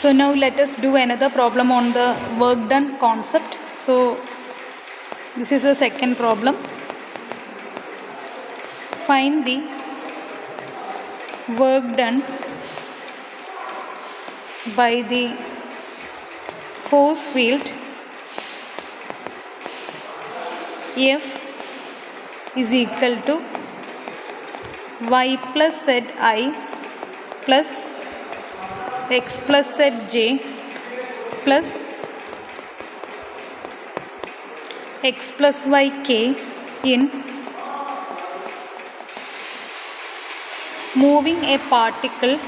So now let us do another problem on the work done concept. So this is the second problem. Find the work done by the force field F is equal to y plus zi plus x plus zj plus x plus yk in moving a particle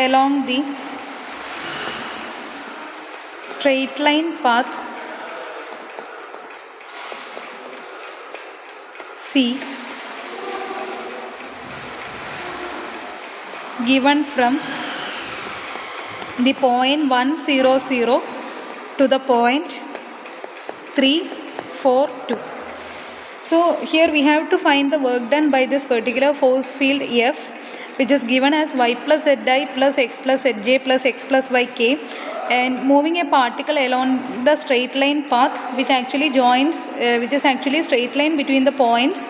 along the straight line path C given from the point 1 0 0 to the point 3 4 2. So here we have to find the work done by this particular force field F, which is given as y plus zi plus x plus zj plus x plus yk, and moving a particle along the straight line path which actually joins which is actually straight line between the points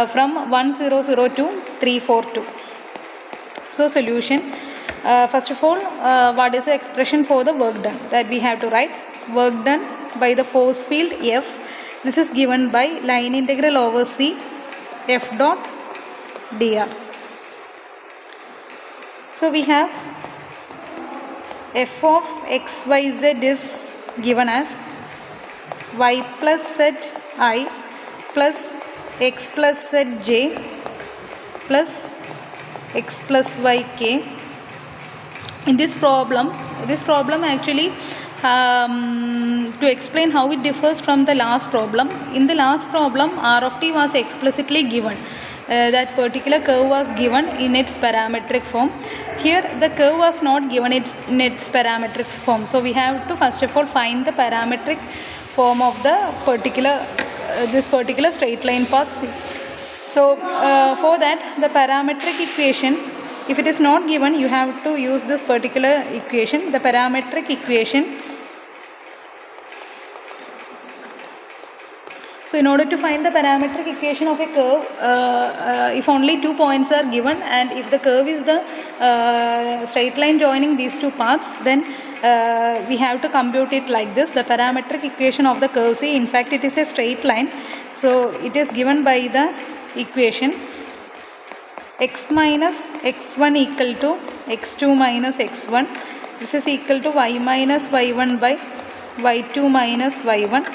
from 1 0 0 to 3 4 2. So solution, first of all, what is the expression for the work done that we have to write? Work done by the force field F, this is given by line integral over C F dot dr. So we have f of xyz is given as y plus zi plus x plus zj plus x plus yk. In this problem actually to explain how it differs from the last problem. In the last problem, r of t was explicitly given. That particular curve was given in its parametric form. Here the curve was not given in its parametric form. So we have to first of all find the parametric form of the particular this particular straight line path C. So for that, the parametric equation, if it is not given, you have to use this particular equation. The parametric equation. So in order to find the parametric equation of a curve, if only 2 points are given and if the curve is the straight line joining these two paths, then we have to compute it like this. The parametric equation of the curve C, in fact it is a straight line. So it is given by the equation x minus x1 equal to x2 minus x1. This is equal to y minus y1 by y2 minus y1.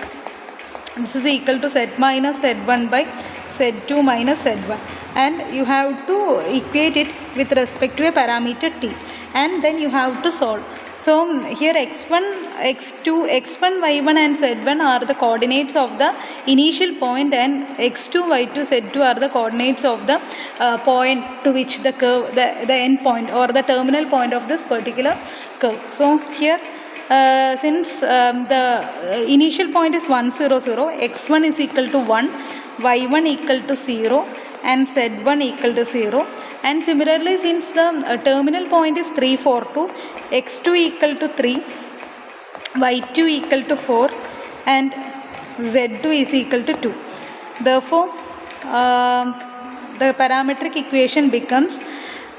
This is equal to z minus z1 by z2 minus z1, and you have to equate it with respect to a parameter t, and then you have to solve. So here x1, x2, x1, y1 and z1 are the coordinates of the initial point, and x2, y2, z2 are the coordinates of the point to which the curve, the end point or the terminal point of this particular curve. So here since the initial point is 1 0 0, x1 is equal to 1, y1 equal to 0 and z1 equal to 0, and similarly since the terminal point is 3 4 2, x2 equal to 3, y2 equal to 4 and z2 is equal to 2. Therefore the parametric equation becomes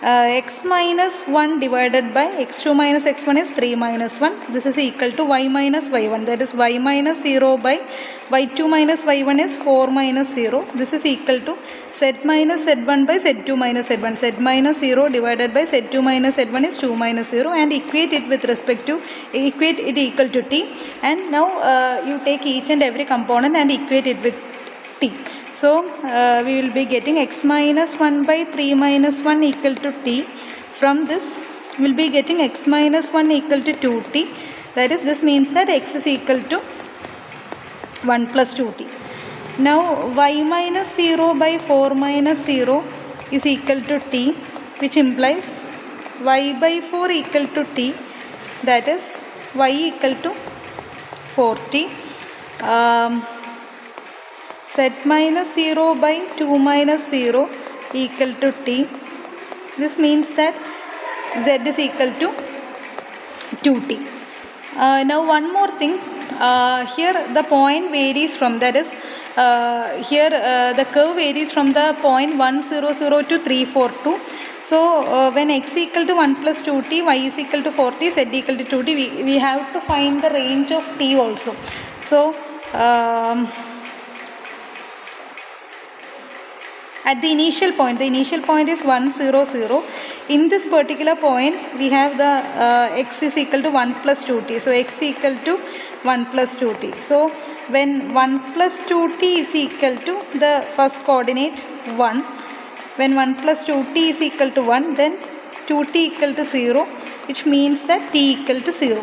x minus 1 divided by x2 minus x1 is 3 minus 1. This is equal to y minus y1, that is y minus 0 by y2 minus y1 is 4 minus 0. This is equal to z minus z1 by z2 minus z1. Z minus 0 divided by z2 minus z1 is 2 minus 0, and equate it with respect to, equate it equal to t, and now you take each and every component and equate it with t. So we will be getting x minus 1 by 3 minus 1 equal to t. From this we will be getting x minus 1 equal to 2t. That is, this means that x is equal to 1 plus 2t. Now y minus 0 by 4 minus 0 is equal to t, which implies y by 4 equal to t, that is y equal to 4t. Z minus 0 by 2 minus 0 equal to t, this means that z is equal to 2t. Now one more thing, here the point varies from, that is here the curve varies from the point 1 0 0 to 3 4 2. So when x equal to 1 plus 2t, y is equal to 4t, z equal to 2t, we have to find the range of t also. So at the initial point is 1 0 0. In this particular point we have the x is equal to 1 plus 2t. So x equal to 1 plus 2t. So when 1 plus 2t is equal to the first coordinate 1, when 1 plus 2t is equal to 1, then 2t equal to 0, which means that t equal to 0.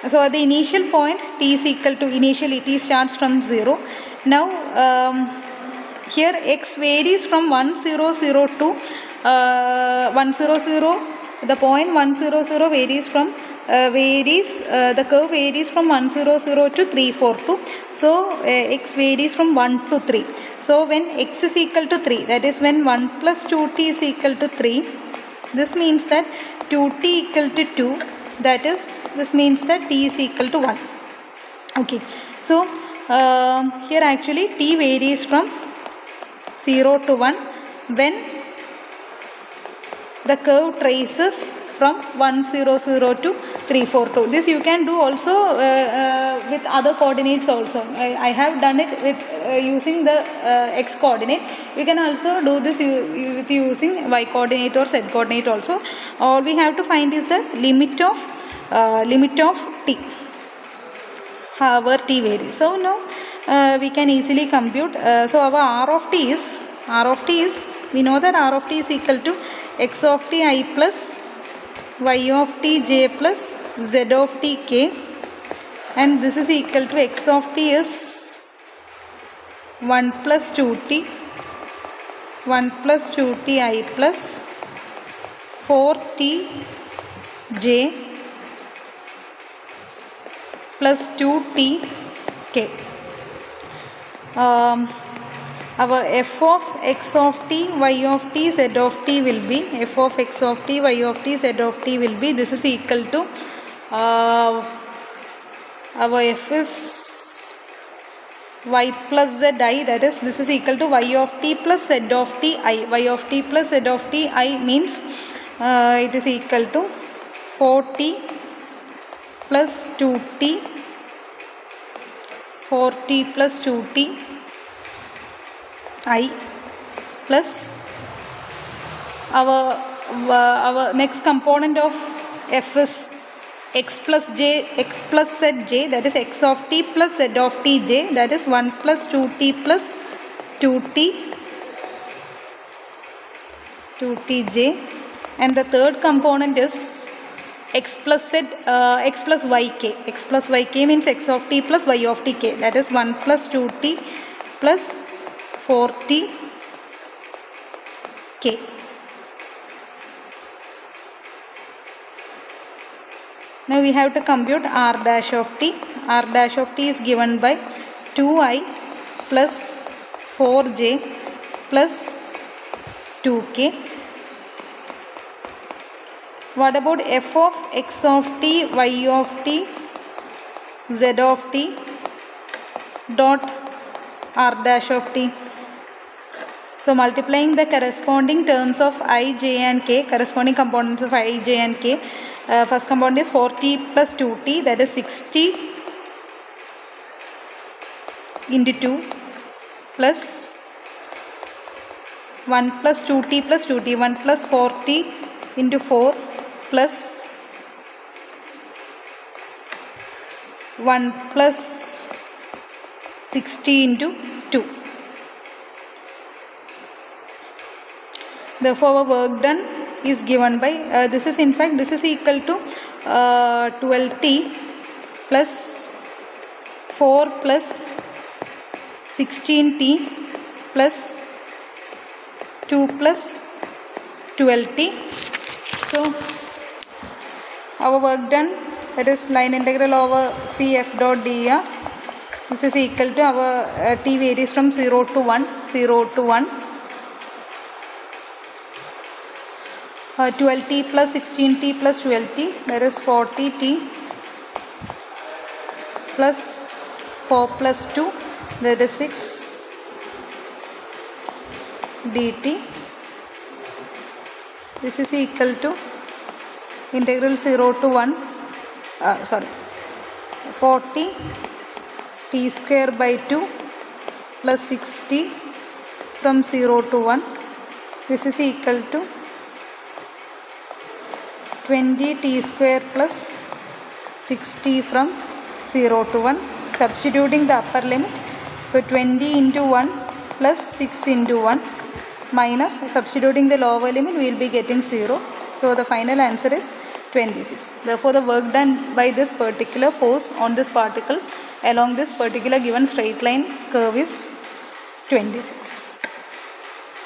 So at the initial point t is equal to, initially t starts from 0. Now here x varies from 1 0 0 to 1 0 0. The point 1 0 0 varies from the curve varies from 1 0 0 to 3 4 2. So x varies from 1 to 3. So when x is equal to 3, that is when 1 plus 2t is equal to 3, this means that 2t equal to 2, that is, this means that t is equal to 1. Okay, so here actually t varies from 0 to 1 when the curve traces from 1 0 0 to 3 4 2. This you can do also with other coordinates also. I have done it with using the x coordinate. You can also do this with using y coordinate or z coordinate also. All we have to find is the limit of t, however t varies. So now we can easily compute. So our r of t is, we know that r of t is equal to x of t I plus y of t j plus z of t k, and this is equal to x of t is 1 plus 2t I plus 4t j plus 2t k. Our f of x of t, y of t, z of t will be, f of x of t, y of t, z of t will be, this is equal to our f is y plus z I, that is, this is equal to y of t plus z of t I. Y of t plus z of t I means it is equal to 4t plus 2t, 4t plus 2t I plus our next component of f is x plus zj, that is x of t plus z of t j, that is 1 plus 2t plus 2t j, and the third component is x plus yk. X plus yk means x of t plus y of t k, that is 1 plus 2t plus 4t k. Now we have to compute r dash of t. R dash of t is given by 2i plus 4j plus 2k. What about f of x of t, y of t, z of t dot r dash of t? So multiplying the corresponding terms of I, j and k, corresponding components of I, j and k. First component is 4t plus 2t, that is 60 into 2 plus 1 plus 2t plus 2t, 1 plus 4t into 4 plus 1 plus 60 into 2. Therefore our work done is given by this is equal to 12t plus 4 plus 16t plus 2 plus 12t. So our work done, that is line integral over cf dot dr, this is equal to our t varies from 0 to 1. 12t plus 16t plus 12t, that is 40t plus 4 plus 2, that is 6 dt. This is equal to integral 0 to 1 40 t square by 2 plus 6t from 0 to 1. This is equal to 20 t square plus 6t from 0 to 1. Substituting the upper limit, so 20 into 1 plus 6 into 1 minus, substituting the lower limit, we will be getting 0. So the final answer is 26. Therefore the work done by this particular force on this particle along this particular given straight line curve is 26.